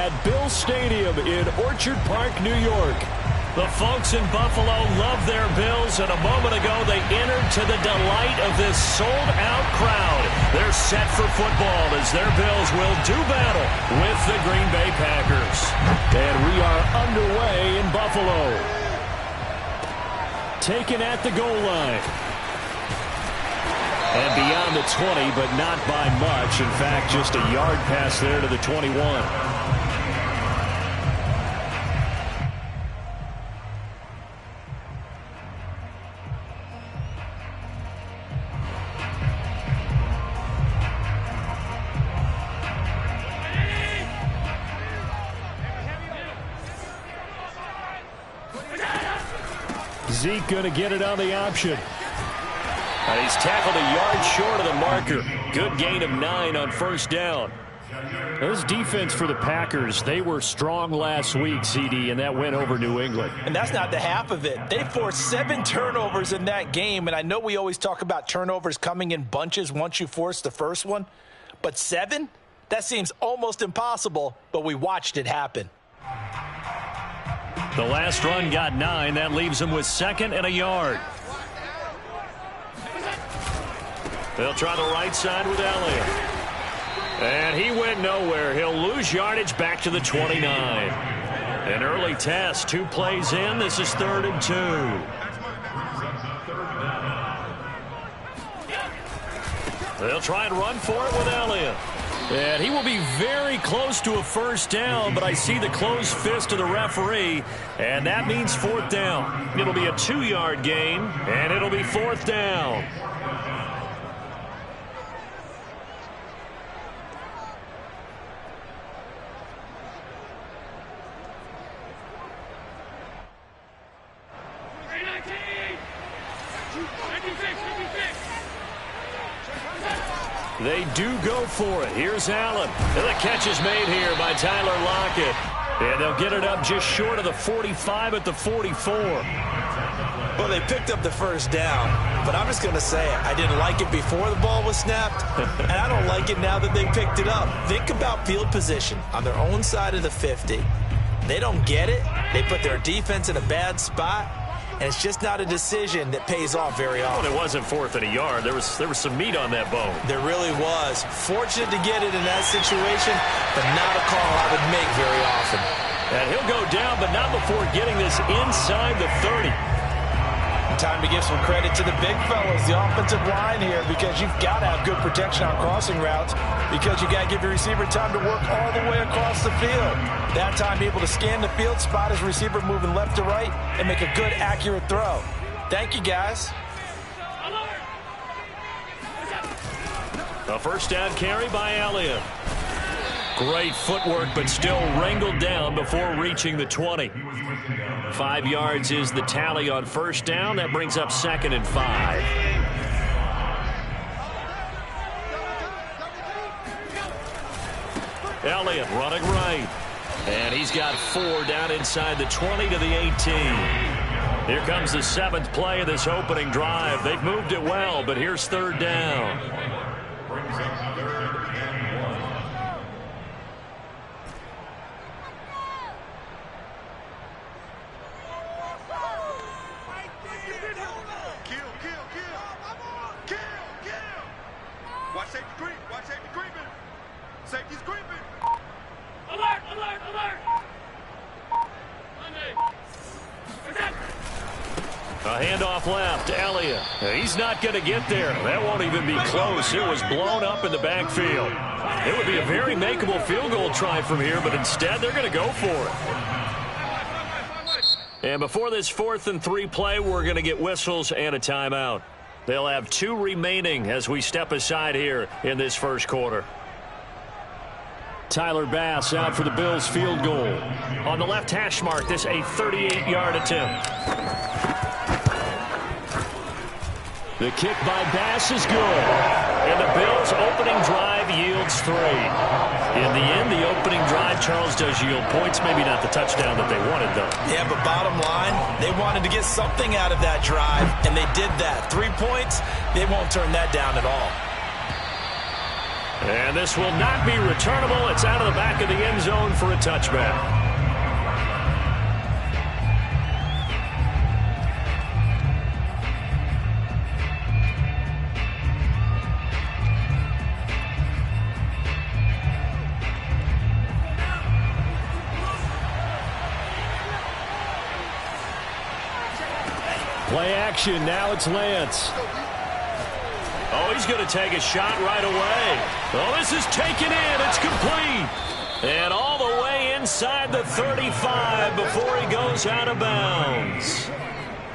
at Bill Stadium in Orchard Park, New York. The folks in Buffalo love their Bills, and a moment ago they entered to the delight of this sold-out crowd. They're set for football as their Bills will do battle with the Green Bay Packers. And we are underway in Buffalo. Taken at the goal line. And beyond the 20, but not by much. In fact, just a yard pass there to the 21. Zeke going to get it on the option. And he's tackled a yard short of the marker. Good gain of 9 on first down. This defense for the Packers, they were strong last week, CD, and that went over New England. And that's not the half of it. They forced 7 turnovers in that game, and I know we always talk about turnovers coming in bunches once you force the first one, but 7? That seems almost impossible, but we watched it happen. The last run got 9. That leaves him with 2nd and a yard. They'll try the right side with Elliott. And he went nowhere. He'll lose yardage back to the 29. An early test. 2 plays in. This is 3rd and 2. They'll try and run for it with Elliott. And he will be very close to a first down, but I see the closed fist of the referee, and that means 4th down. It'll be a 2-yard gain, and it'll be 4th down. They do go for it. Here's Allen. And the catch is made here by Tyler Lockett. And they'll get it up just short of the 45 at the 44. Well, they picked up the first down, but I'm just going to say it. I didn't like it before the ball was snapped, and I don't like it now that they picked it up. Think about field position on their own side of the 50. They don't get it. They put their defense in a bad spot. And it's just not a decision that pays off very often. Well, it wasn't 4th and a yard. There was some meat on that bone. There really was. Fortunate to get it in that situation, but not a call I would make very often. And he'll go down, but not before getting this inside the 30. Time to give some credit to the big fellas, the offensive line here, because you've got to have good protection on crossing routes, because you got to give your receiver time to work all the way across the field. That time, be able to scan the field, spot his receiver moving left to right, and make a good, accurate throw. Thank you, guys. A first down carry by Elliott. Great footwork, but still wrangled down before reaching the 20. 5 yards is the tally on first down. That brings up 2nd and 5. Elliott running right. And he's got 4 down inside the 20 to the 18. Here comes the 7th play of this opening drive. They've moved it well, but here's 3rd down. A handoff left, Elliott. He's not going to get there. That won't even be close. It was blown up in the backfield. It would be a very makeable field goal try from here, but instead they're going to go for it. And before this 4th and 3 play, we're going to get whistles and a timeout. They'll have 2 remaining as we step aside here in this first quarter. Tyler Bass out for the Bills field goal. On the left hash mark, this a 38-yard attempt. The kick by Bass is good. And the Bills' opening drive yields 3. In the end, the opening drive, Charles, does yield points. Maybe not the touchdown that they wanted, though. Yeah, but bottom line, they wanted to get something out of that drive, and they did that. 3 points, they won't turn that down at all. And this will not be returnable. It's out of the back of the end zone for a touchback. Play action. Now it's Lance. Oh, he's going to take a shot right away. Oh, this is taken in. It's complete. And all the way inside the 35 before he goes out of bounds.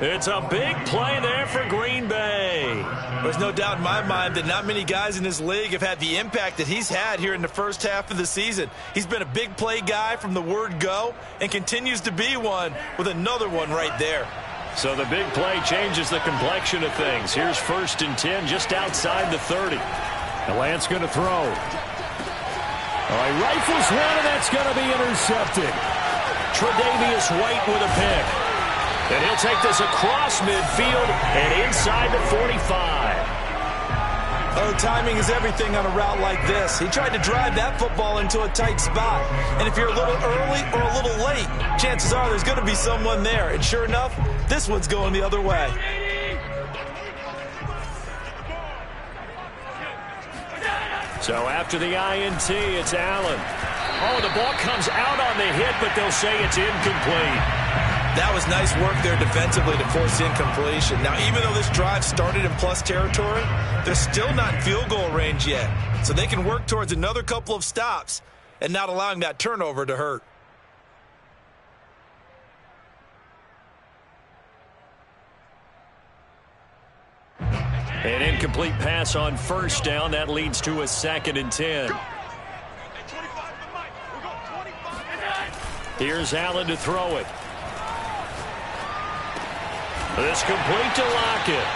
It's a big play there for Green Bay. There's no doubt in my mind that not many guys in this league have had the impact that he's had here in the first half of the season. He's been a big play guy from the word go and continues to be one with another one right there. So the big play changes the complexion of things. Here's 1st and 10 just outside the 30. And Lance going to throw. He rifles one, and that's going to be intercepted. Tre'Davious White with a pick. And he'll take this across midfield and inside the 45. Oh, timing is everything on a route like this. He tried to drive that football into a tight spot. And if you're a little early or a little late, chances are there's going to be someone there. And sure enough, this one's going the other way. So after the INT, it's Allen. Oh, the ball comes out on the hit, but they'll say it's incomplete. That was nice work there defensively to force incompletion. Now, even though this drive started in plus territory, they're still not in field goal range yet. So they can work towards another couple of stops and not allowing that turnover to hurt. An incomplete pass on 1st down. That leads to a 2nd and 10. Here's Allen to throw it. This complete to Lockett.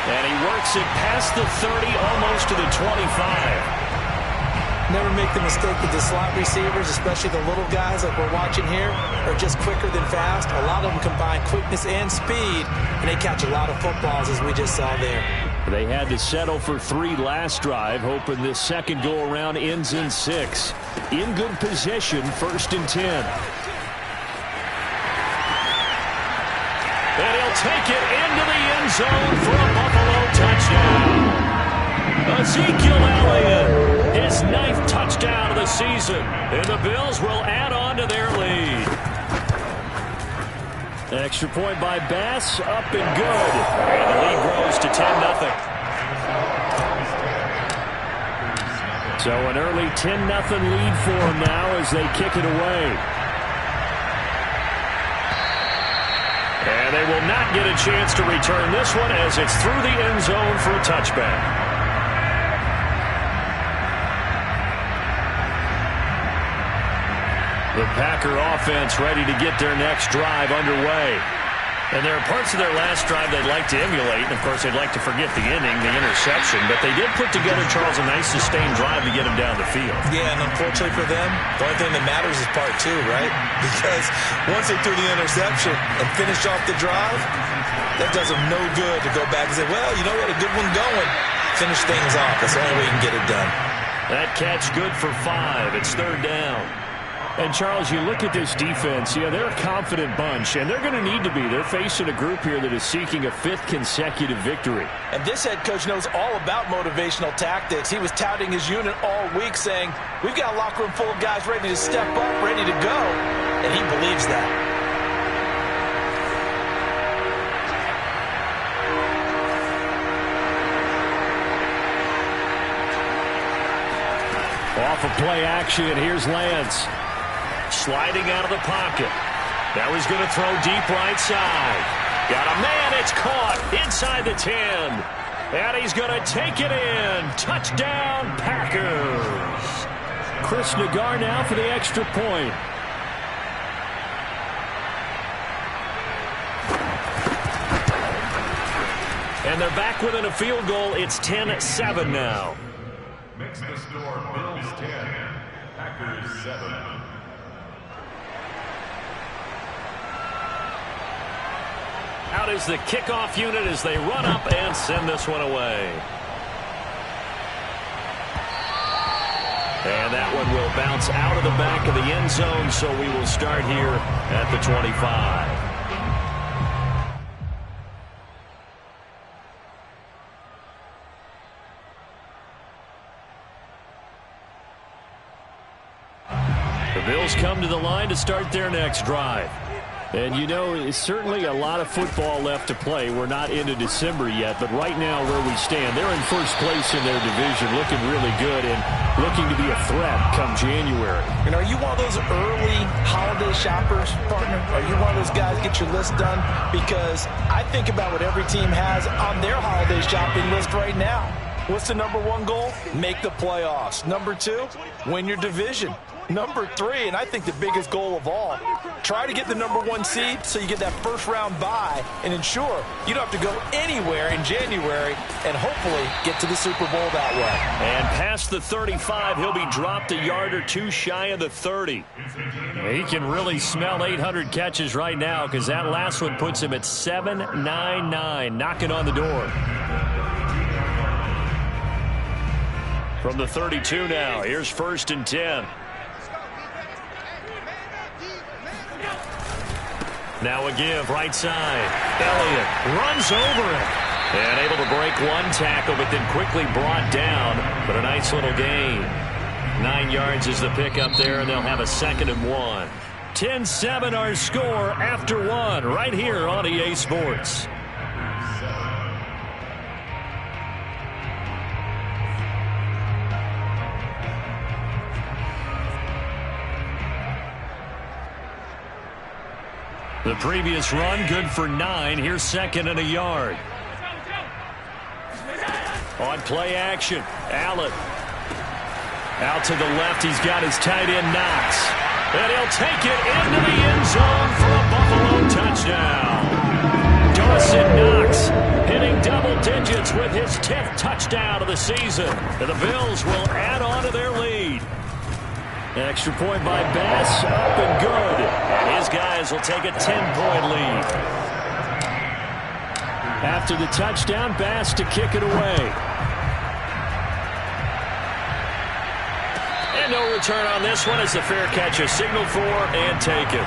And he works it past the 30, almost to the 25. Never make the mistake that the slot receivers, especially the little guys like we're watching here, are just quicker than fast. A lot of them combine quickness and speed, and they catch a lot of footballs, as we just saw there. They had to settle for 3 last drive, hoping this second go-around ends in 6. In good position, 1st and 10. And he'll take it into the end zone for a Buffalo touchdown. Ezekiel Elliott, his 9th touchdown of the season. And the Bills will add on to their lead. Extra point by Bass, up and good. And the lead grows to 10-0. So an early 10-0 lead for them now as they kick it away. And they will not get a chance to return this one as it's through the end zone for a touchback. The Packer offense ready to get their next drive underway. And there are parts of their last drive they'd like to emulate. And, of course, they'd like to forget the ending, the interception. But they did put together, Charles, a nice sustained drive to get them down the field. Yeah, and unfortunately for them, the only thing that matters is part 2, right? Because once they threw the interception and finished off the drive, that does them no good to go back and say, well, you know, we had a good one going. Finish things off. That's the only way you can get it done. That catch good for 5. It's 3rd down. And, Charles, you look at this defense, they're a confident bunch, and they're going to need to be. They're facing a group here that is seeking a 5th consecutive victory. And this head coach knows all about motivational tactics. He was touting his unit all week saying, we've got a locker room full of guys ready to step up, ready to go. And he believes that. Off of play action, here's Lance. Sliding out of the pocket. Now he's going to throw deep right side. Got a man, it's caught inside the 10. And he's going to take it in. Touchdown, Packers. Chris Nagar now for the extra point. And they're back within a field goal. It's 10-7 now. Makes the score Bills 10, Packers 7. Out is the kickoff unit as they run up and send this one away. And that one will bounce out of the back of the end zone, so we will start here at the 25. The Bills come to the line to start their next drive. And, you know, it's certainly a lot of football left to play. We're not into December yet, but right now where we stand, they're in first place in their division, looking really good and looking to be a threat come January. And are you one of those early holiday shoppers, partner? Are you one of those guys get your list done? Because I think about what every team has on their holiday shopping list right now. What's the number one goal? Make the playoffs. Number two, win your division. Number three, and I think the biggest goal of all, try to get the number one seed so you get that first round bye and ensure you don't have to go anywhere in January and hopefully get to the Super Bowl that way. And past the 35, he'll be dropped a yard or two shy of the 30. He can really smell 800 catches right now because that last one puts him at 799, knocking on the door. From the 32 now, here's 1st and 10. Now a give, right side. Elliott runs over it. And able to break one tackle, but then quickly brought down. But a nice little gain. 9 yards is the pickup there, and they'll have a 2nd and 1. 10-7 our score after 1 right here on EA Sports. The previous run, good for 9. Here's 2nd and a yard. On play action, Allen. Out to the left, he's got his tight end, Knox. And he'll take it into the end zone for a Buffalo touchdown. Dawson Knox hitting double digits with his 10th touchdown of the season. And the Bills will add on to their lead. An extra point by Bass, up and good. And his guys will take a 10-point lead. After the touchdown, Bass to kick it away. And no return on this one as the fair catch is signaled for and taken.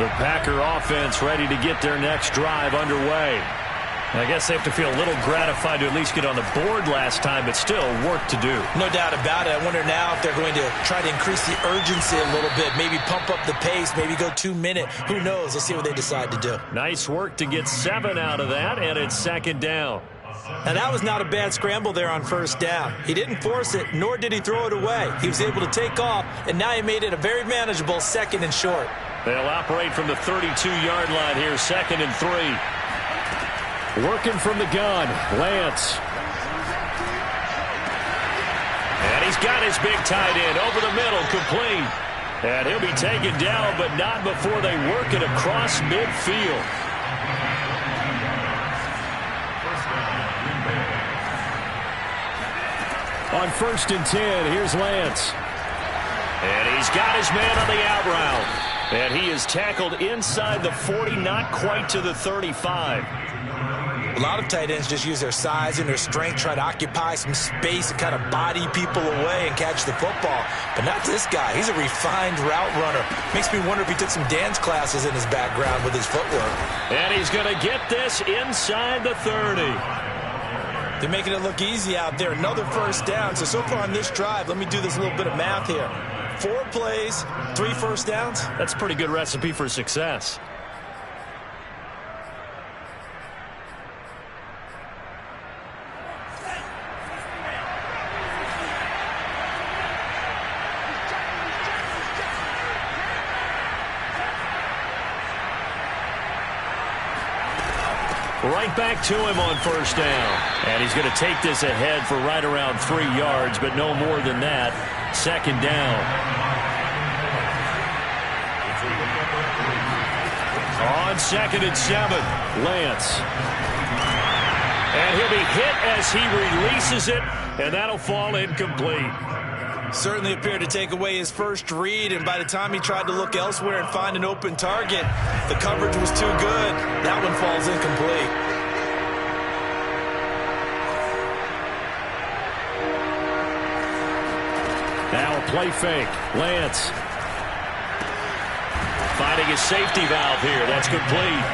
The Packer offense ready to get their next drive underway. I guess they have to feel a little gratified to at least get on the board last time, but still work to do. No doubt about it. I wonder now if they're going to try to increase the urgency a little bit, maybe pump up the pace, maybe go 2 minute. Who knows? Let's see what they decide to do. Nice work to get 7 out of that, and it's 2nd down. And that was not a bad scramble there on 1st down. He didn't force it, nor did he throw it away. He was able to take off, and now he made it a very manageable 2nd and short. They'll operate from the 32-yard line here, 2nd and 3. Working from the gun, Lance. And he's got his big tight end over the middle, complete. And he'll be taken down, but not before they work it across midfield. On 1st and 10, here's Lance. And he's got his man on the out route. And he is tackled inside the 40, not quite to the 35. A lot of tight ends just use their size and their strength, try to occupy some space and kind of body people away and catch the football. But not this guy. He's a refined route runner. Makes me wonder if he took some dance classes in his background with his footwork. And he's going to get this inside the 30. They're making it look easy out there. Another 1st down. So far on this drive, let me do this little bit of math here. 4 plays, 3 1st downs. That's a pretty good recipe for success. Right back to him on 1st down. And he's going to take this ahead for right around 3 yards, but no more than that. 2nd down. On 2nd and 7, Lance. And he'll be hit as he releases it, and that'll fall incomplete. Certainly appeared to take away his first read, and by the time he tried to look elsewhere and find an open target, the coverage was too good. That one falls incomplete. Now a play fake. Lance finding his safety valve here. That's complete.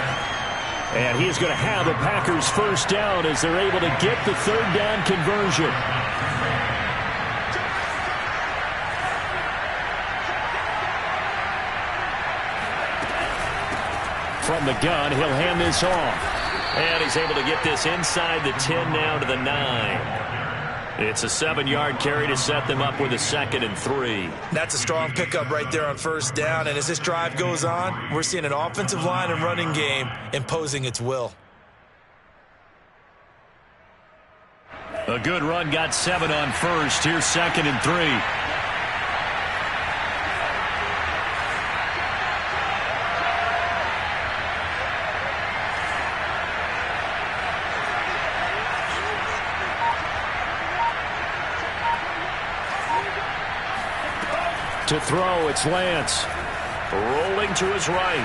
And he's going to have the Packers first down as they're able to get the third down conversion. From the gun, he'll hand this off. And he's able to get this inside the 10 now to the 9. It's a 7-yard carry to set them up with a 2nd and 3. That's a strong pickup right there on first down. And as this drive goes on, we're seeing an offensive line and running game imposing its will. A good run got 7 on first. Here's 2nd and 3. To throw, it's Lance. Rolling to his right.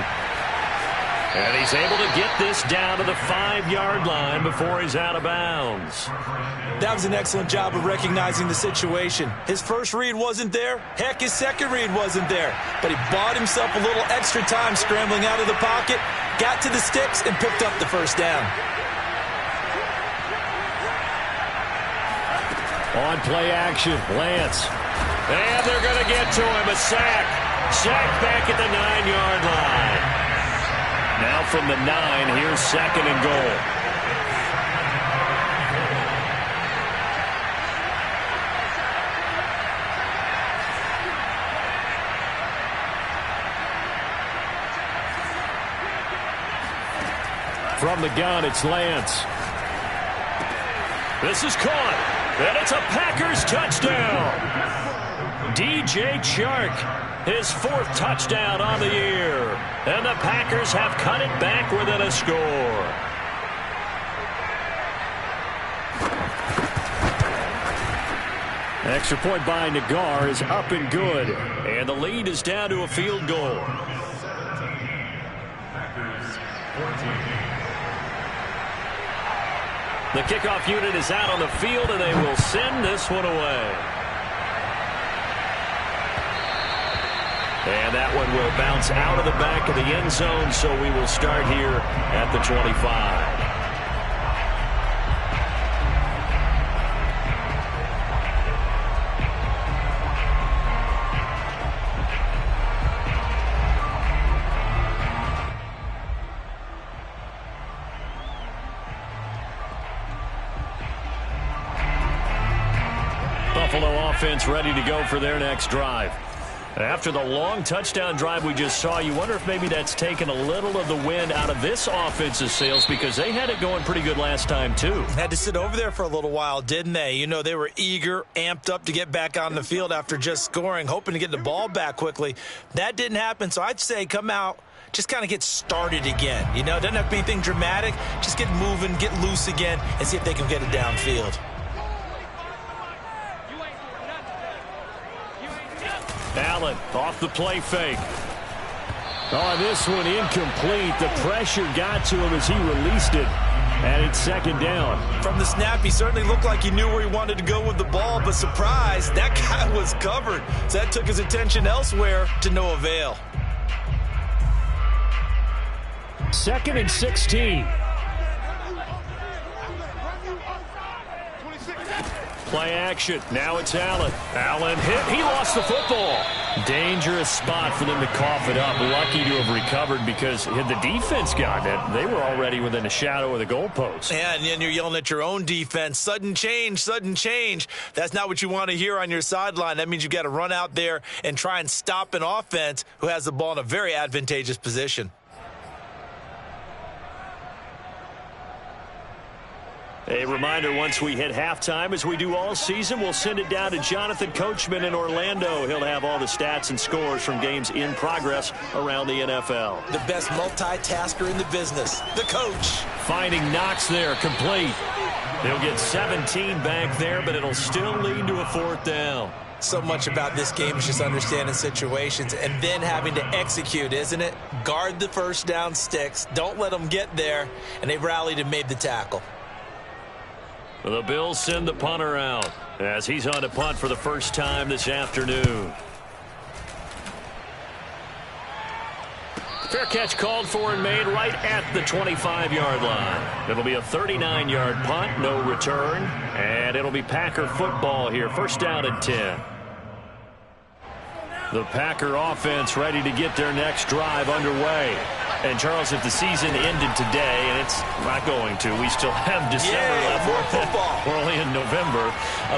And he's able to get this down to the 5-yard line before he's out of bounds. That was an excellent job of recognizing the situation. His first read wasn't there. Heck, his second read wasn't there. But he bought himself a little extra time scrambling out of the pocket, got to the sticks, and picked up the first down. On play action, Lance. And they're going to get to him. A sack. Sack back at the 9-yard line. Now from the 9, here's 2nd and goal. From the gun, it's Lance. This is caught. And it's a Packers touchdown. DJ Chark, his 4th touchdown on the year. And the Packers have cut it back within a score. Extra point by Nagar is up and good. And the lead is down to a field goal. The kickoff unit is out on the field, and they will send this one away. And that one will bounce out of the back of the end zone, so we will start here at the 25. Buffalo offense ready to go for their next drive. After the long touchdown drive we just saw, you wonder if maybe that's taken a little of the wind out of this offense's sails, because they had it going pretty good last time too. Had to sit over there for a little while, didn't they? You know, they were eager, amped up to get back on the field after just scoring, hoping to get the ball back quickly. That didn't happen, so I'd say come out, just kind of get started again. You know, it doesn't have to be anything dramatic. Just get moving, get loose again, and see if they can get it downfield. Allen off the play fake. Oh, this one incomplete. The pressure got to him as he released it. And it's 2nd down. From the snap, he certainly looked like he knew where he wanted to go with the ball, but surprise, that guy was covered. So that took his attention elsewhere to no avail. 2nd and 16. Play action. Now it's Allen. Allen hit. He lost the football. Dangerous spot for them to cough it up. Lucky to have recovered, because had the defense gotten it, they were already within a shadow of the goalpost. Yeah, and then you're yelling at your own defense. Sudden change, sudden change. That's not what you want to hear on your sideline. That means you've got to run out there and try and stop an offense who has the ball in a very advantageous position. A reminder, once we hit halftime, as we do all season, we'll send it down to Jonathan Coachman in Orlando. He'll have all the stats and scores from games in progress around the NFL. The best multitasker in the business, the coach. Finding Knox there, complete. They'll get 17 back there, but it'll still lead to a 4th down. So much about this game is just understanding situations and then having to execute, isn't it? Guard the first down sticks. Don't let them get there. And they rallied and made the tackle. The Bills send the punter out as he's on to punt for the first time this afternoon. Fair catch called for and made right at the 25-yard line. It'll be a 39-yard punt, no return, and it'll be Packer football here. First down and 10. The Packer offense ready to get their next drive underway. And, Charles, if the season ended today, and it's not going to, we still have December left. More football. We're only in November.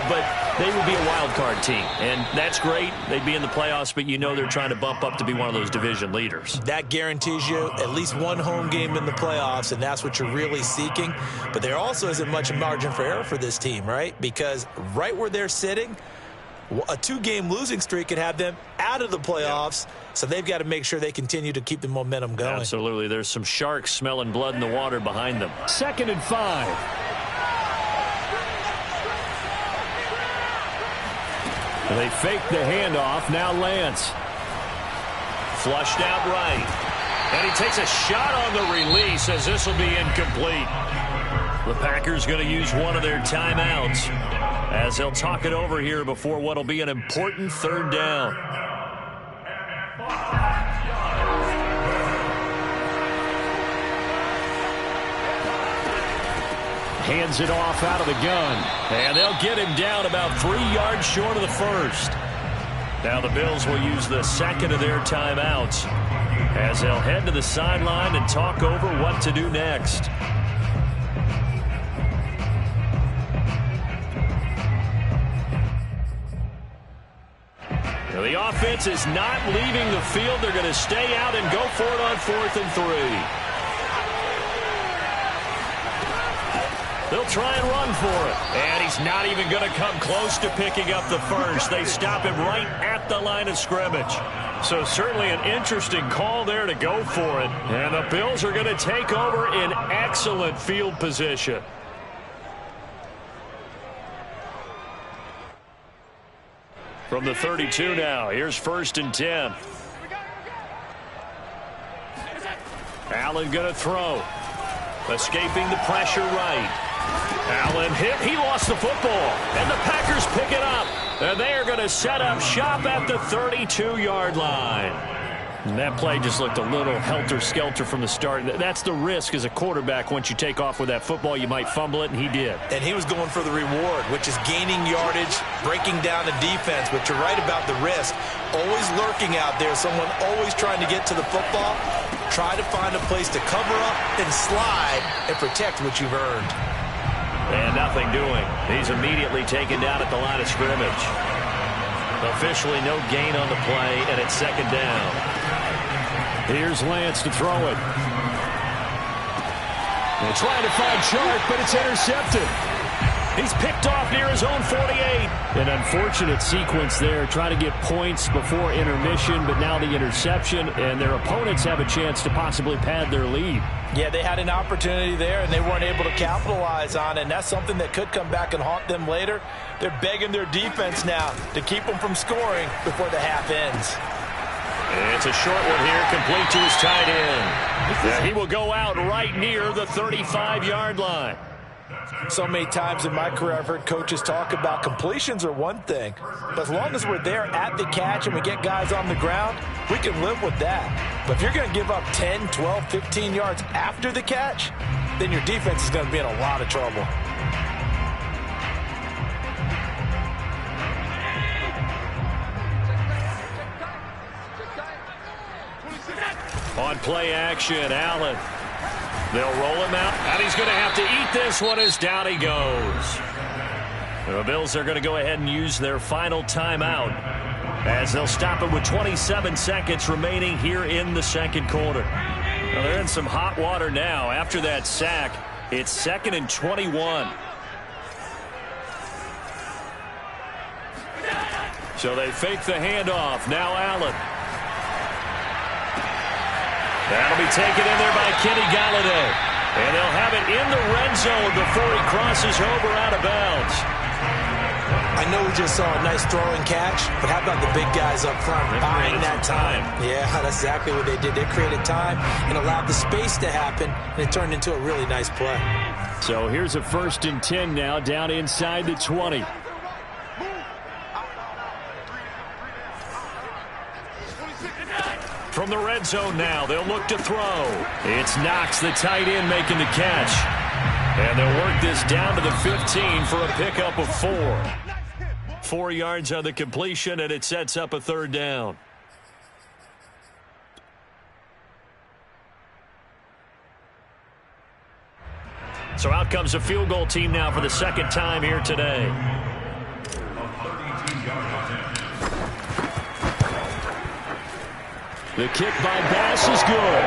But they would be a wild card team. And that's great. They'd be in the playoffs, but you know they're trying to bump up to be one of those division leaders. That guarantees you at least one home game in the playoffs, and that's what you're really seeking. But there also isn't much margin for error for this team, right? Because right where they're sitting, a 2-game losing streak could have them out of the playoffs, so they've got to make sure they continue to keep the momentum going. Absolutely. There's some sharks smelling blood in the water behind them. 2nd and 5. They fake the handoff. Now Lance. Flushed out right. And he takes a shot on the release as this will be incomplete. The Packers going to use one of their timeouts as they'll talk it over here before what will be an important 3rd down. Hands it off out of the gun. And they'll get him down about 3 yards short of the first. Now the Bills will use the 2nd of their timeouts as they'll head to the sideline and talk over what to do next. The offense is not leaving the field. They're going to stay out and go for it on 4th and 3. They'll try and run for it. And he's not even going to come close to picking up the first. They stop him right at the line of scrimmage. So certainly an interesting call there to go for it. And the Bills are going to take over in excellent field position. From the 32 now, here's 1st and 10. Allen going to throw. Escaping the pressure right. Allen hit. He lost the football. And the Packers pick it up. And they are going to set up shop at the 32-yard line. And that play just looked a little helter-skelter from the start. That's the risk as a quarterback. Once you take off with that football, you might fumble it, and he did. And he was going for the reward, which is gaining yardage, breaking down the defense. But you're right about the risk. Always lurking out there, someone always trying to get to the football. Try to find a place to cover up and slide and protect what you've earned. And nothing doing. He's immediately taken down at the line of scrimmage. Officially no gain on the play, and it's 2nd down. Here's Lance to throw it. They're trying to find Chark, but it's intercepted. He's picked off near his own 48. An unfortunate sequence there, trying to get points before intermission, but now the interception, and their opponents have a chance to possibly pad their lead. Yeah, they had an opportunity there, and they weren't able to capitalize on it, and that's something that could come back and haunt them later. They're begging their defense now to keep them from scoring before the half ends. It's a short one here, complete to his tight end. Yeah, he will go out right near the 35-yard line. So many times in my career I've heard coaches talk about completions are one thing, but as long as we're there at the catch and we get guys on the ground, we can live with that. But if you're going to give up 10, 12, 15 yards after the catch, then your defense is going to be in a lot of trouble. On play action, Allen. They'll roll him out, and he's going to have to eat this one as down he goes. The Bills are going to go ahead and use their final timeout as they'll stop it with 27 seconds remaining here in the 2nd quarter. Well, they're in some hot water now after that sack. It's 2nd and 21. So they fake the handoff. Now Allen. That'll be taken in there by Kenny Golladay. And they'll have it in the red zone before he crosses over out of bounds. I know we just saw a nice throwing catch, but how about the big guys up front buying that time? Yeah, that's exactly what they did. They created time and allowed the space to happen, and it turned into a really nice play. So here's a 1st and 10 now, down inside the 20. From the red zone now, they'll look to throw. It's Knox, the tight end, making the catch. And they'll work this down to the 15 for a pickup of 4. 4 yards on the completion, and it sets up a 3rd down. So out comes a field goal team now for the 2nd time here today. The kick by Bass is good.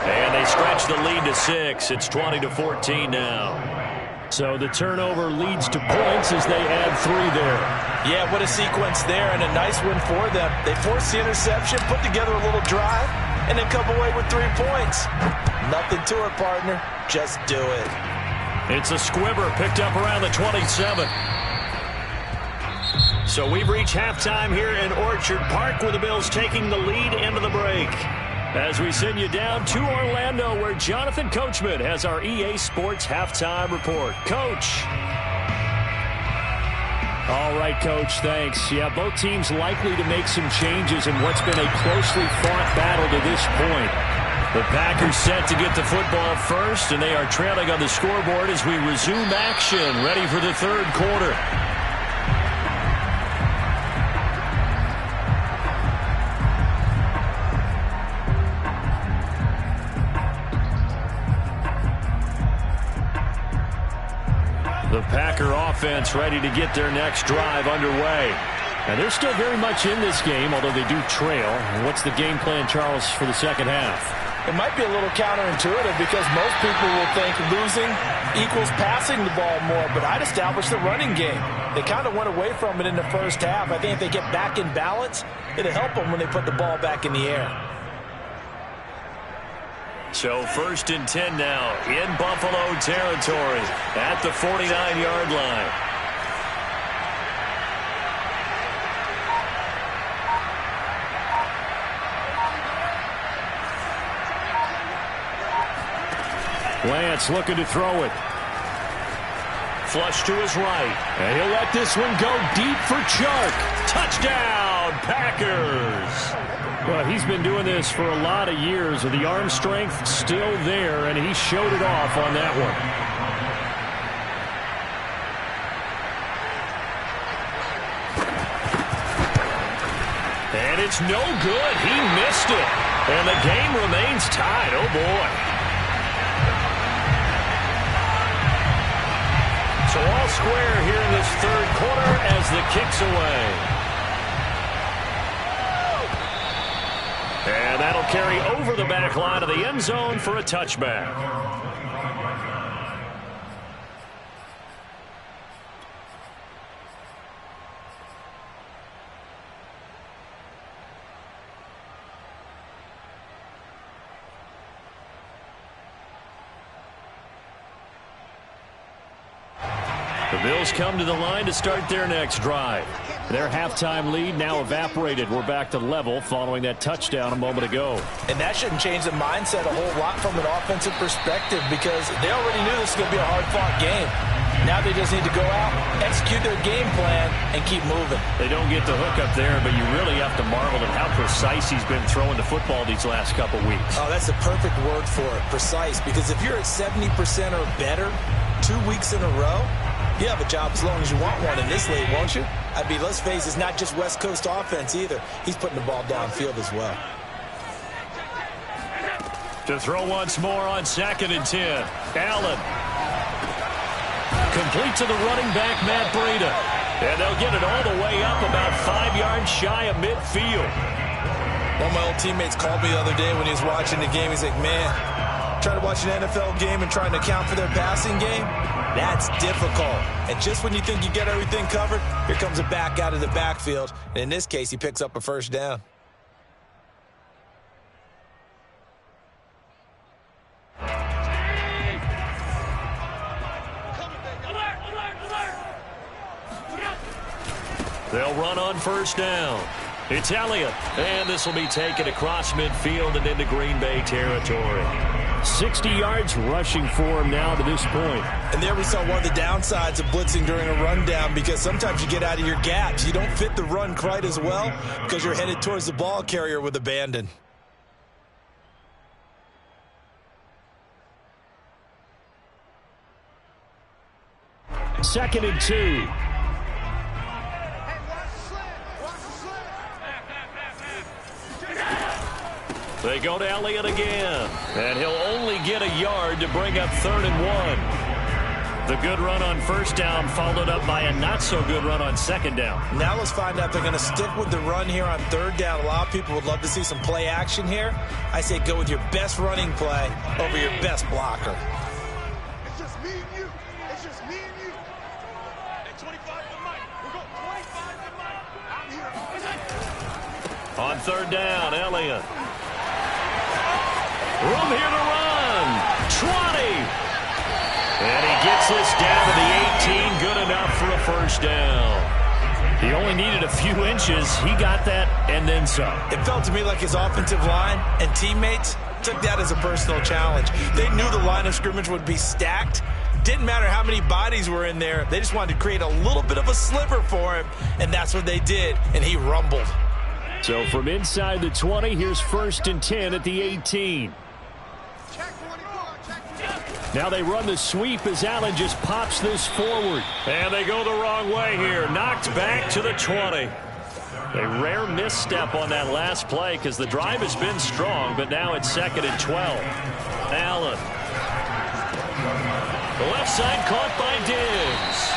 And they stretch the lead to 6. It's 20-14 now. So the turnover leads to points as they add 3 there. Yeah, what a sequence there, and a nice win for them. They forced the interception, put together a little drive, and then come away with 3 points. Nothing to it, partner. Just do it. It's a squibber picked up around the 27. So we've reached halftime here in Orchard Park with the Bills taking the lead into the break. As we send you down to Orlando where Jonathan Coachman has our EA Sports halftime report. Coach. All right, Coach, thanks. Yeah, both teams likely to make some changes in what's been a closely fought battle to this point. The Packers set to get the football first, and they are trailing on the scoreboard as we resume action, ready for the 3rd quarter. The Packer offense ready to get their next drive underway. And they're still very much in this game, although they do trail. And what's the game plan, Charles, for the 2nd half? It might be a little counterintuitive because most people will think losing equals passing the ball more, but I'd establish the running game. They kind of went away from it in the 1st half. I think if they get back in balance, it'll help them when they put the ball back in the air. So 1st and 10 now in Buffalo territory at the 49-yard line. Lance looking to throw it. Flush to his right. And he'll let this one go deep for Chark. Touchdown, Packers. Well, he's been doing this for a lot of years with the arm strength still there, and he showed it off on that one. And it's no good. He missed it. And the game remains tied. Oh, boy. So all square here in this 3rd quarter as the kick's away. And that'll carry over the back line of the end zone for a touchback. The Bills come to the line to start their next drive. Their halftime lead now evaporated. We're back to level following that touchdown a moment ago. And that shouldn't change the mindset a whole lot from an offensive perspective because they already knew this was going to be a hard-fought game. Now they just need to go out, execute their game plan, and keep moving. They don't get the hook up there, but you really have to marvel at how precise he's been throwing the football these last couple weeks. Oh, that's the perfect word for it, precise. Because if you're at 70% or better 2 weeks in a row, you have a job as long as you want one in this league, won't you? I mean, let's face it, it's not just West Coast offense either. He's putting the ball downfield as well. To throw once more on 2nd and 10. Allen. Complete to the running back, Matt Breida. And they'll get it all the way up about 5 yards shy of midfield. One of my old teammates called me the other day when he was watching the game. He's like, man, trying to watch an NFL game and trying to account for their passing game? That's difficult. And just when you think you get everything covered, here comes a back out of the backfield. And in this case, he picks up a first down. They'll run on first down. It's Elliott, and this will be taken across midfield and into Green Bay territory. 60 yards rushing for him now to this point. And there we saw one of the downsides of blitzing during a rundown, because sometimes you get out of your gaps. You don't fit the run quite as well because you're headed towards the ball carrier with abandon. Second and 2. They go to Elliott again, and he'll only get a yard to bring up 3rd and 1. The good run on first down followed up by a not-so-good run on second down. Now let's find out if they're going to stick with the run here on 3rd down. A lot of people would love to see some play action here. I say go with your best running play over your best blocker. It's just me and you. It's just me and you. At 25 to Mike. We're going 25 to Mike. I'm here. On 3rd down, Elliott. Room here to run. 20. And he gets this down to the 18. Good enough for a first down. He only needed a few inches. He got that and then some. It felt to me like his offensive line and teammates took that as a personal challenge. They knew the line of scrimmage would be stacked. Didn't matter how many bodies were in there. They just wanted to create a little bit of a sliver for him, and that's what they did, and he rumbled. So from inside the 20, here's 1st and 10 at the 18. Now they run the sweep as Allen just pops this forward. And they go the wrong way here. Knocked back to the 20. A rare misstep on that last play because the drive has been strong, but now it's 2nd and 12. Allen. The left side caught by Diggs.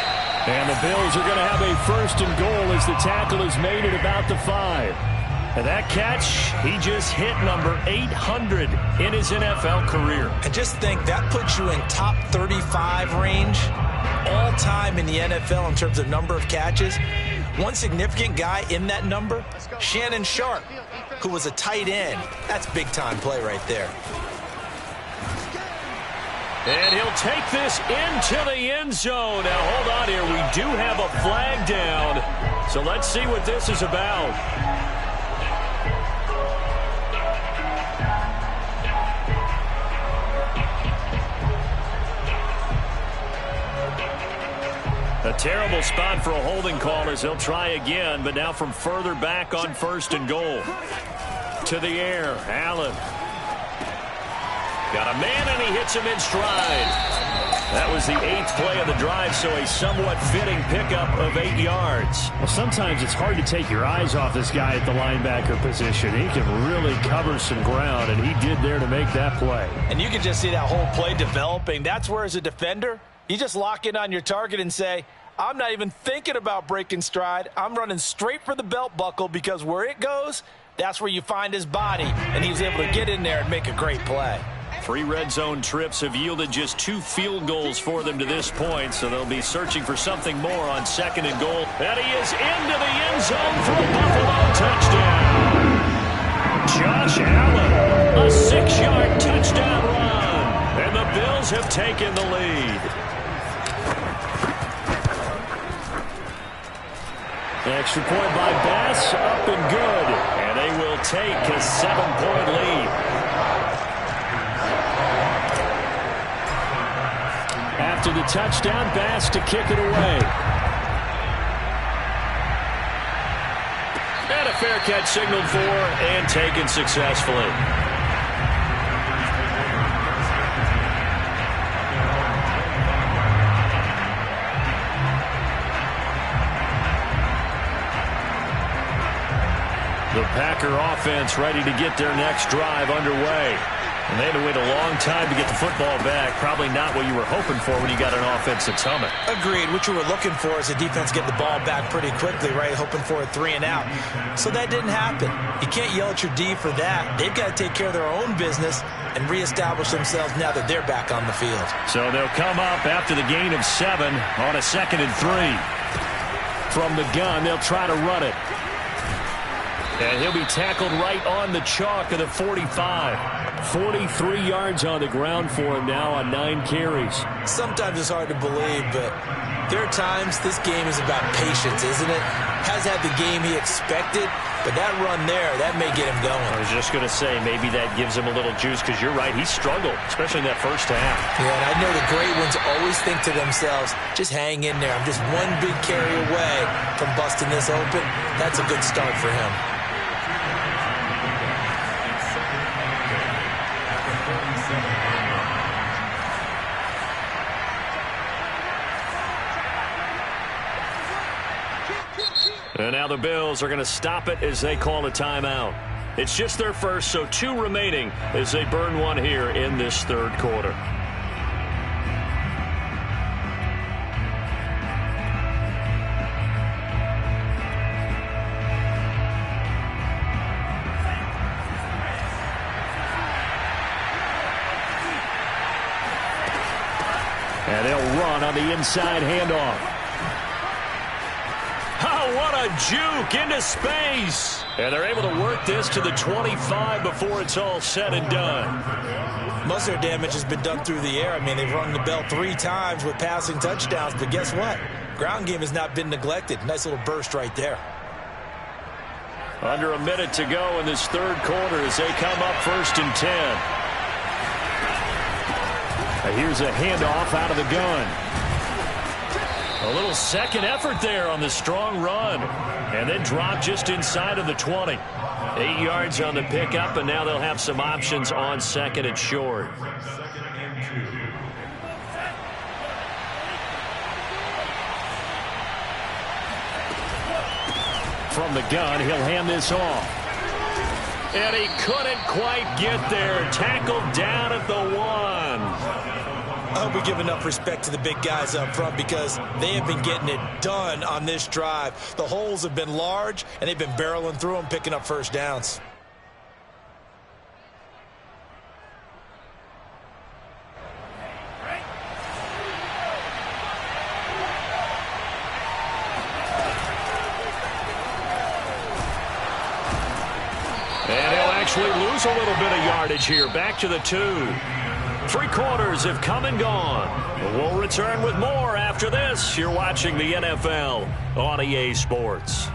And the Bills are going to have a 1st and goal as the tackle is made at about the 5. And that catch, he just hit number 800 in his NFL career. And just think, that puts you in top 35 range all time in the NFL in terms of number of catches. One significant guy in that number, Shannon Sharp, who was a tight end. That's big-time play right there. And he'll take this into the end zone. Now, hold on here. We do have a flag down. So let's see what this is about. A terrible spot for a holding call as he'll try again, but now from further back on 1st and goal. To the air, Allen. Got a man, and he hits him in stride. That was the 8th play of the drive, so a somewhat fitting pickup of 8 yards. Well, sometimes it's hard to take your eyes off this guy at the linebacker position. He can really cover some ground, and he did there to make that play. And you can just see that whole play developing. That's where, as a defender, you just lock in on your target and say, I'm not even thinking about breaking stride. I'm running straight for the belt buckle, because where it goes, that's where you find his body. And he was able to get in there and make a great play. 3 red zone trips have yielded just 2 field goals for them to this point, so they'll be searching for something more on 2nd and goal. And he is into the end zone for a Buffalo touchdown. Josh Allen, a 6-yard touchdown run. And the Bills have taken the lead. Extra point by Bass, up and good. And they will take a 7-point lead. After the touchdown, Bass to kick it away. And a fair catch signaled for and taken successfully. The Packer offense ready to get their next drive underway. And they had to wait a long time to get the football back. Probably not what you were hoping for when you got an offense that's humming. Agreed. What you were looking for is a defense getting the ball back pretty quickly, right? Hoping for a 3 and out. So that didn't happen. You can't yell at your D for that. They've got to take care of their own business and reestablish themselves now that they're back on the field. So they'll come up after the gain of 7 on a 2nd and 3. From the gun, they'll try to run it. And he'll be tackled right on the chalk of the 45. 43 yards on the ground for him now on 9 carries. Sometimes it's hard to believe, but there are times this game is about patience, isn't it? Hasn't had the game he expected, but that run there, that may get him going. I was just going to say, maybe that gives him a little juice, because you're right, he struggled, especially in that first half. Yeah, and I know the great ones always think to themselves, just hang in there. I'm just one big carry away from busting this open. That's a good start for him. And now the Bills are going to stop it as they call a timeout. It's just their first, so 2 remaining as they burn one here in this 3rd quarter. And they'll run on the inside handoff. Oh, what a juke into space. And they're able to work this to the 25 before it's all said and done. Most of their damage has been done through the air. I mean, they've rung the bell 3 times with passing touchdowns, but guess what? Ground game has not been neglected. Nice little burst right there. Under a minute to go in this 3rd quarter as they come up 1st and 10. Here's a handoff out of the gun. A little second effort there on the strong run. And then drop just inside of the 20. 8 yards on the pickup, and now they'll have some options on 2nd and short. From the gun, he'll hand this off. And he couldn't quite get there. Tackled down at the 1. I hope we give enough respect to the big guys up front, because they have been getting it done on this drive. The holes have been large, and they've been barreling through them, picking up first downs. And he'll actually lose a little bit of yardage here. Back to the 2. 3 quarters have come and gone. We'll return with more after this. You're watching the NFL on EA Sports.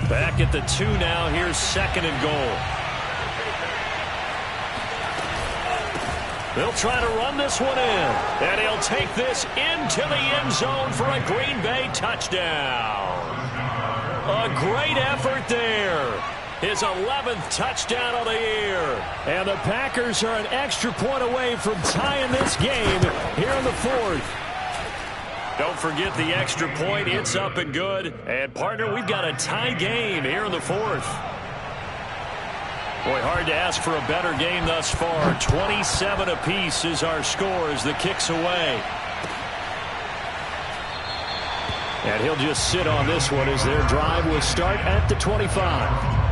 Back at the 2 now. Here's 2nd and goal. They'll try to run this one in. And he'll take this into the end zone for a Green Bay touchdown. A great effort there. His 11th touchdown of the year. And the Packers are an extra point away from tying this game here in the 4th. Don't forget the extra point. It's up and good. And, partner, we've got a tie game here in the 4th. Boy, hard to ask for a better game thus far. 27 apiece is our score as the kick's away. And he'll just sit on this one as their drive will start at the 25.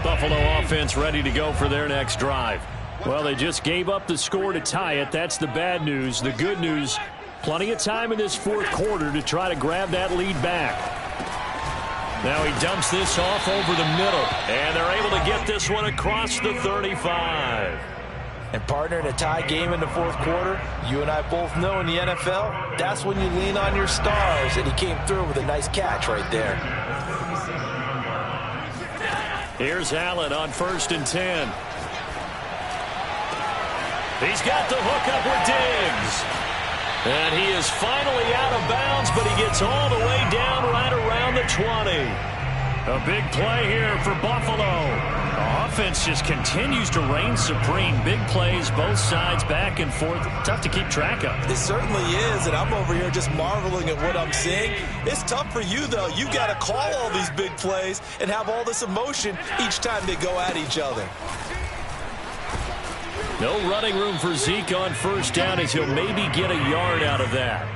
Buffalo offense ready to go for their next drive. Well, they just gave up the score to tie it. That's the bad news. The good news, plenty of time in this 4th quarter to try to grab that lead back. Now he dumps this off over the middle, and they're able to get this one across the 35. And, partner, in a tie game in the 4th quarter, you and I both know in the NFL, that's when you lean on your stars, and he came through with a nice catch right there. Here's Allen on 1st and 10. He's got the hook up with Diggs. And he is finally out of bounds, but he gets all the way down right around the 20. A big play here for Buffalo. The offense just continues to reign supreme. Big plays, both sides, back and forth. Tough to keep track of. It certainly is, and I'm over here just marveling at what I'm seeing. It's tough for you, though. You got to call all these big plays and have all this emotion each time they go at each other. No running room for Zeke on first down as he'll maybe get a yard out of that.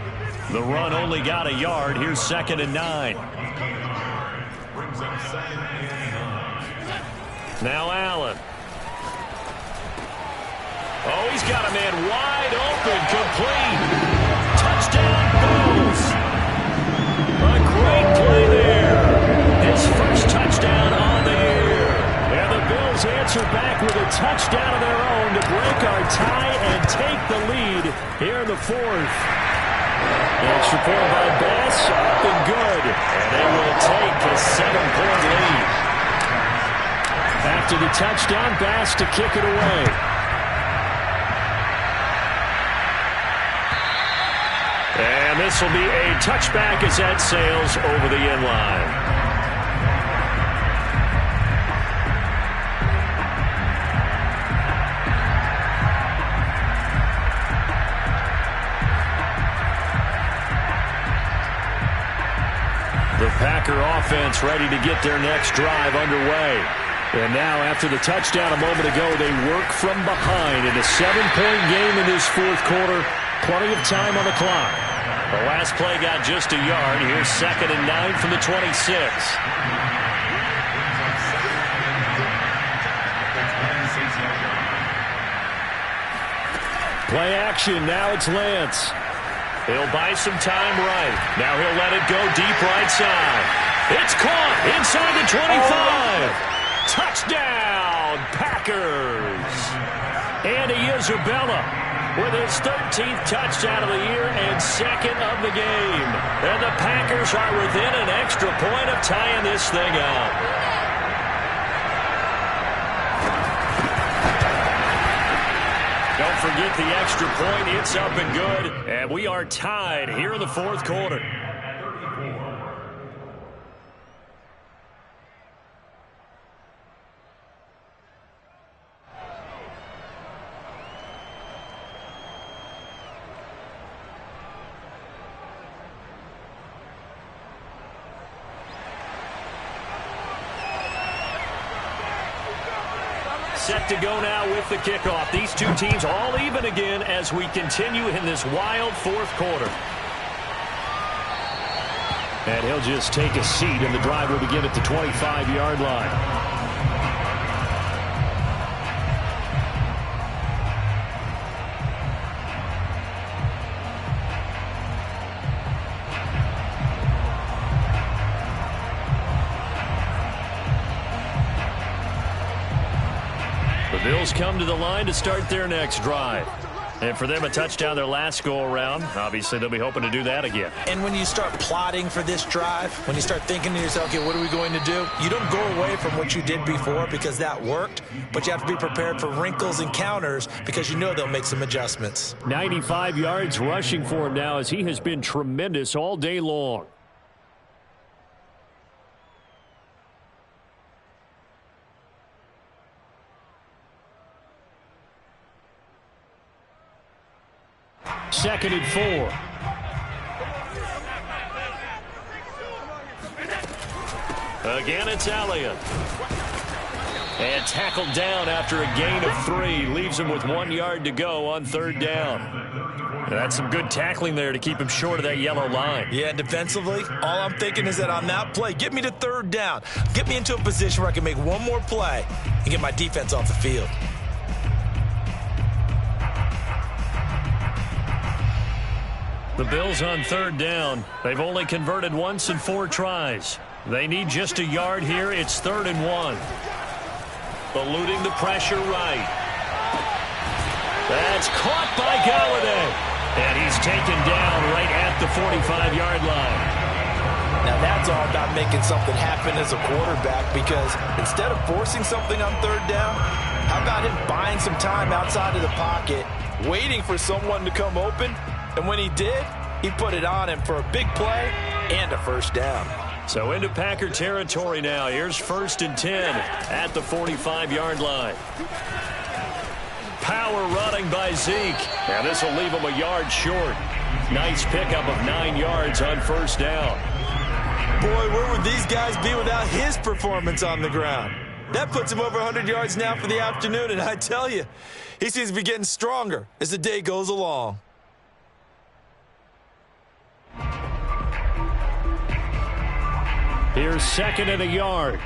The run only got a yard. Here's 2nd and 9. Now Allen. Oh, he's got a man wide open, complete. Touchdown, Bills. A great play there. His first touchdown on the year. And the Bills answer back with a touchdown of their own to break our tie and take the lead here in the 4th. Extra point by Bass, up and good. And they will take a 7-point lead. After the touchdown, Bass to kick it away. And this will be a touchback as that sails over the end line. The Packer offense ready to get their next drive underway. And now, after the touchdown a moment ago, they work from behind in a 7-point game in this 4th quarter. Plenty of time on the clock. The last play got just a yard. Here's 2nd and 9 from the 26. Play action. Now it's Lance. He'll buy some time right. Now he'll let it go deep right side. It's caught inside the 25. Touchdown, Packers. Andy Isabella with his 13th touchdown of the year and 2nd of the game. And the Packers are within an extra point of tying this thing out. Don't forget the extra point. It's up and good. And we are tied here in the 4th quarter. Set to go now with the kickoff. These two teams all even again as we continue in this wild 4th quarter. And he'll just take a seat, and the drive will begin at the 25-yard line. The Bills come to the line to start their next drive. And for them, a touchdown their last go-around. Obviously, they'll be hoping to do that again. And when you start plotting for this drive, when you start thinking to yourself, okay, what are we going to do? You don't go away from what you did before because that worked, but you have to be prepared for wrinkles and counters because you know they'll make some adjustments. 95 yards rushing for him now as he has been tremendous all day long. Second and 4. Again, it's Elliott. And tackled down after a gain of 3. Leaves him with 1 yard to go on 3rd down. And that's some good tackling there to keep him short of that yellow line. Yeah, defensively, all I'm thinking is that on that play, get me to 3rd down. Get me into a position where I can make one more play and get my defense off the field. The Bills on 3rd down. They've only converted once in 4 tries. They need just a yard here. It's 3rd and 1. Eluding the pressure right. That's caught by Galladay. And he's taken down right at the 45-yard line. Now that's all about making something happen as a quarterback, because instead of forcing something on 3rd down, how about him buying some time outside of the pocket, waiting for someone to come open, And when he did, he put it on him for a big play and a first down. So into Packer territory now. Here's 1st and 10 at the 45-yard line. Power running by Zeke. And this will leave him a yard short. Nice pickup of 9 yards on first down. Boy, where would these guys be without his performance on the ground? That puts him over 100 yards now for the afternoon, and I tell you, he seems to be getting stronger as the day goes along. Here's 2nd and a yard.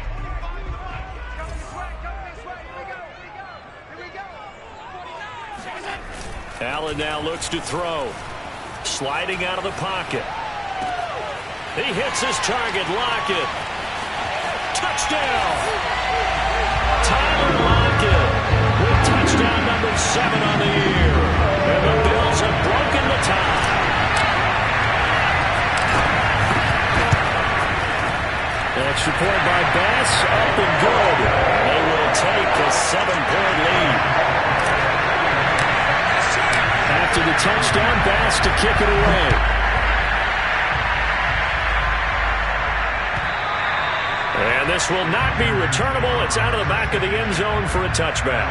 Allen now looks to throw. Sliding out of the pocket. He hits his target. Lockett. Touchdown! Tyler Lockett with touchdown number 7 on the year. And the Bills have broken the tie. Extra point by Bass, up and good. They will take a 7-point lead. After the touchdown, Bass to kick it away. And this will not be returnable. It's out of the back of the end zone for a touchback.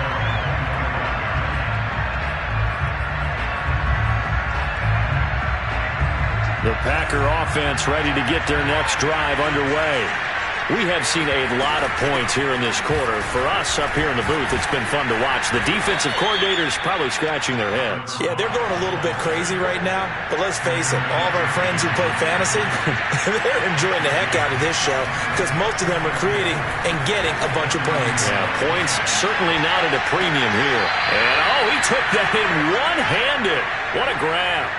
The Packer offense ready to get their next drive underway. We have seen a lot of points here in this quarter. For us up here in the booth, it's been fun to watch. The defensive coordinators probably scratching their heads. Yeah, they're going a little bit crazy right now. But let's face it, all of our friends who play fantasy, they're enjoying the heck out of this show because most of them are creating and getting a bunch of points. Yeah, points certainly not at a premium here. And, oh, he took that in one-handed. What a grab.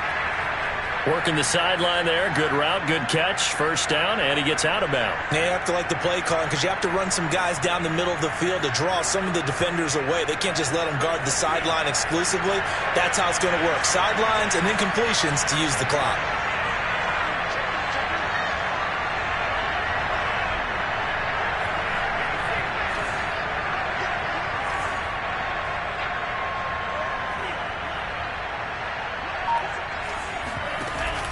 Working the sideline there. Good route, good catch. First down, and he gets out of bounds. Yeah, you have to like the play calling because you have to run some guys down the middle of the field to draw some of the defenders away. They can't just let them guard the sideline exclusively. That's how it's going to work. Sidelines and then completions to use the clock.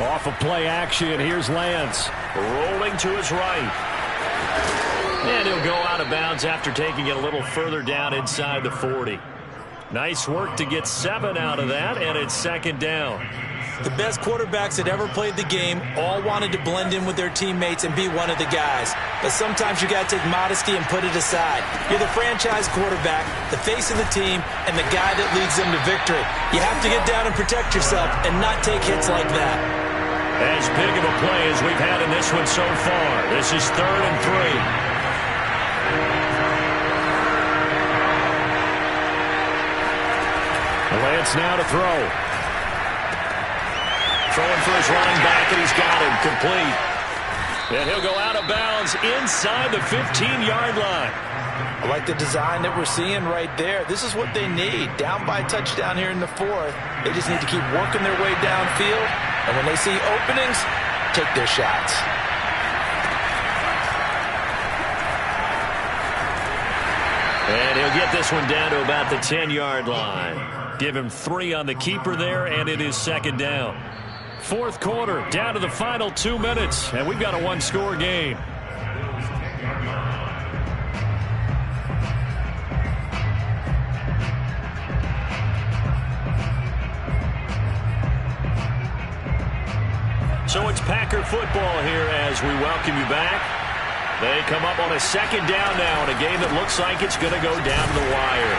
Off of play action, here's Lance. Rolling to his right. And he'll go out of bounds after taking it a little further down inside the 40. Nice work to get 7 out of that, and it's 2nd down. The best quarterbacks that ever played the game all wanted to blend in with their teammates and be one of the guys. But sometimes you got to take modesty and put it aside. You're the franchise quarterback, the face of the team, and the guy that leads them to victory. You have to get down and protect yourself and not take hits like that. As big of a play as we've had in this one so far. This is 3rd and 3. Lance now to throw. Throwing for his running back, and he's got him complete. And he'll go out of bounds inside the 15-yard line. I like the design that we're seeing right there. This is what they need. Down by a touchdown here in the 4th. They just need to keep working their way downfield. And when they see openings, take their shots. And he'll get this one down to about the 10-yard line. Give him 3 on the keeper there, and it is 2nd down. 4th quarter, down to the final 2 minutes, and we've got a 1-score game. So it's Packer football here as we welcome you back. They come up on a 2nd down now in a game that looks like it's going to go down to the wire.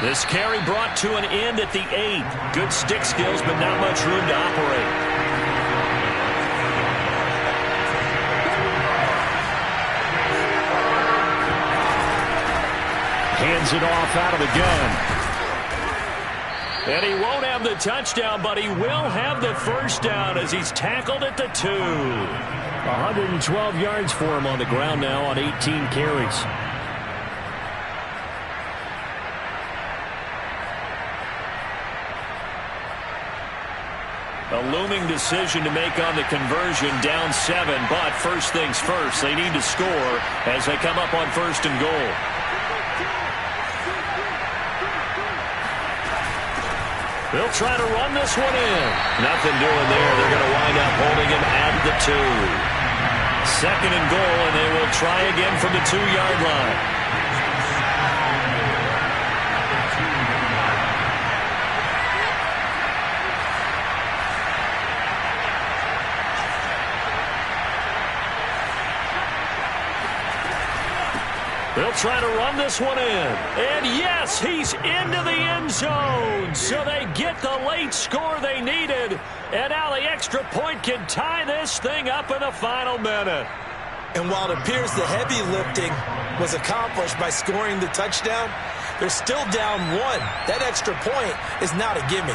This carry brought to an end at the 8. Good stick skills, but not much room to operate. Hands it off out of the gun. And he won't have the touchdown, but he will have the first down as he's tackled at the 2. 112 yards for him on the ground now on 18 carries. A looming decision to make on the conversion, down 7, but first things first, they need to score as they come up on 1st and goal. They'll try to run this one in. Nothing doing there. They're going to wind up holding him at the 2. 2nd and goal, and they will try again from the 2-yard line. They'll try to run this one in. And yes, he's into the end zone. So they get the late score they needed. And now the extra point can tie this thing up in the final minute. And while it appears the heavy lifting was accomplished by scoring the touchdown, they're still down 1. That extra point is not a gimme.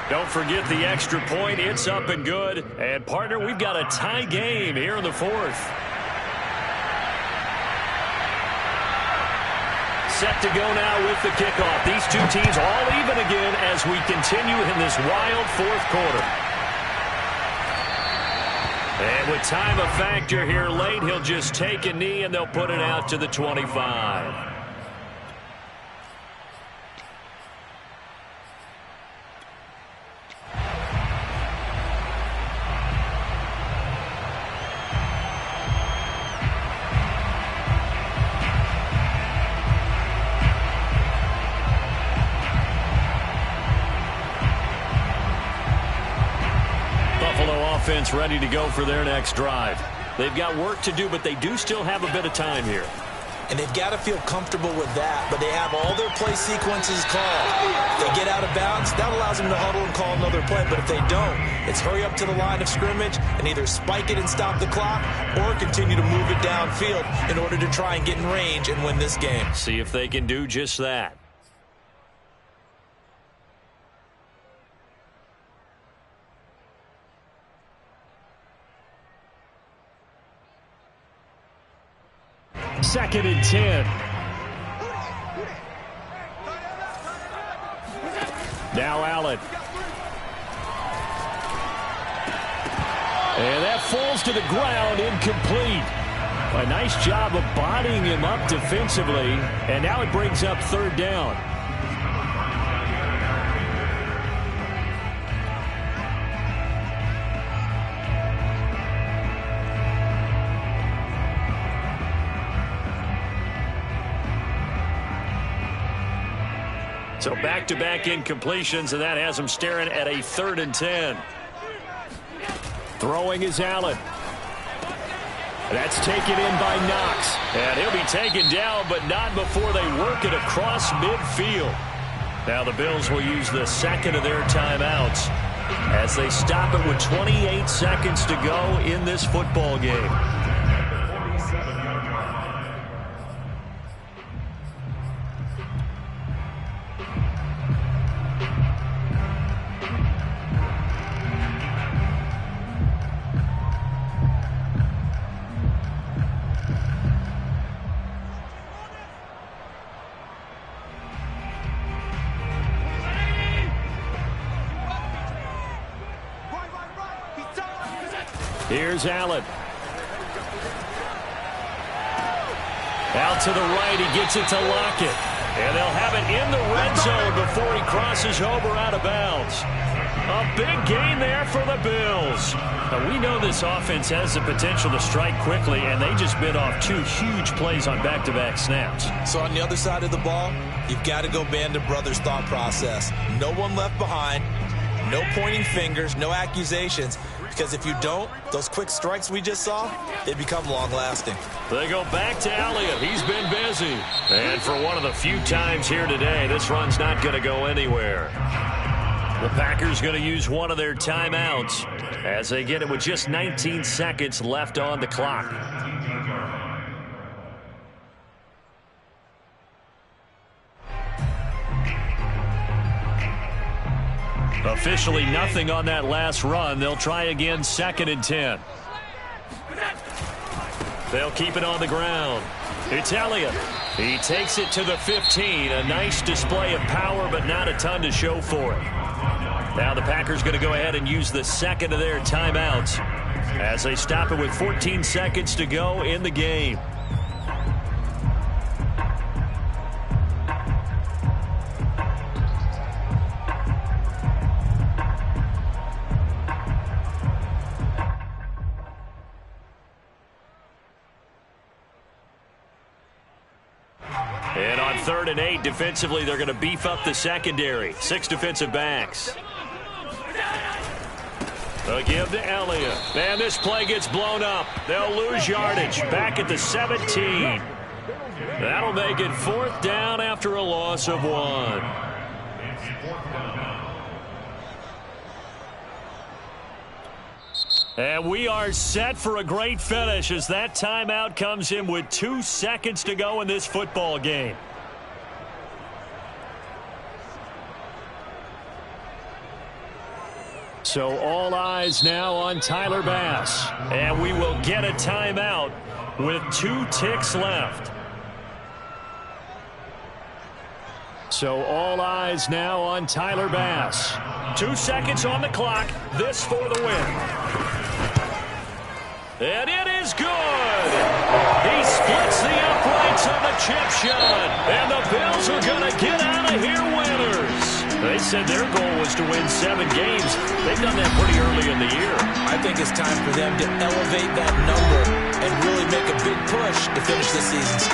Don't forget the extra point. It's up and good. And, partner, we've got a tie game here in the 4th. Set to go now with the kickoff. These two teams all even again as we continue in this wild 4th quarter. And with time a factor here late, he'll just take a knee and they'll put it out to the 25. Offense ready to go for their next drive. They've got work to do, but they do still have a bit of time here. And they've got to feel comfortable with that, but they have all their play sequences called. If they get out of bounds, that allows them to huddle and call another play, but if they don't, it's hurry up to the line of scrimmage and either spike it and stop the clock or continue to move it downfield in order to try and get in range and win this game. See if they can do just that. Second and 10. Now Allen. And that falls to the ground, incomplete. A nice job of bodying him up defensively. And now it brings up 3rd down. So back-to-back incompletions, and that has them staring at a 3rd and 10. Throwing is Allen. That's taken in by Knox. And he'll be taken down, but not before they work it across midfield. Now the Bills will use the 2nd of their timeouts as they stop it with 28 seconds to go in this football game. Here's Allen. Out to the right, he gets it to Lockett. And they'll have it in the red zone before he crosses over out of bounds. A big gain there for the Bills. Now, we know this offense has the potential to strike quickly, and they just bit off 2 huge plays on back-to-back snaps. So on the other side of the ball, you've got to go Band of Brothers thought process. No one left behind, no pointing fingers, no accusations. Because if you don't, those quick strikes we just saw, they become long-lasting. They go back to Elliott. He's been busy. And for one of the few times here today, this run's not going to go anywhere. The Packers going to use one of their timeouts as they get it with just 19 seconds left on the clock. Officially nothing on that last run. They'll try again, 2nd and 10. They'll keep it on the ground. It's Elliott. He takes it to the 15. A nice display of power, but not a ton to show for it. Now the Packers going to go ahead and use the 2nd of their timeouts as they stop it with 14 seconds to go in the game. 3rd and 8. Defensively, they're going to beef up the secondary. 6 defensive backs. They'll give to Elliott. And this play gets blown up. They'll lose yardage. Back at the 17. That'll make it 4th down after a loss of 1. And we are set for a great finish as that timeout comes in with 2 seconds to go in this football game. So all eyes now on Tyler Bass. And we will get a timeout with 2 ticks left. So all eyes now on Tyler Bass. 2 seconds on the clock. This for the win. And it is good. He splits the uprights on the chip shot. And the Bills are going to get out of here winners. They said their goal was to win 7 games. They've done that pretty early in the year. I think it's time for them to elevate that number and really make a big push to finish the season strong.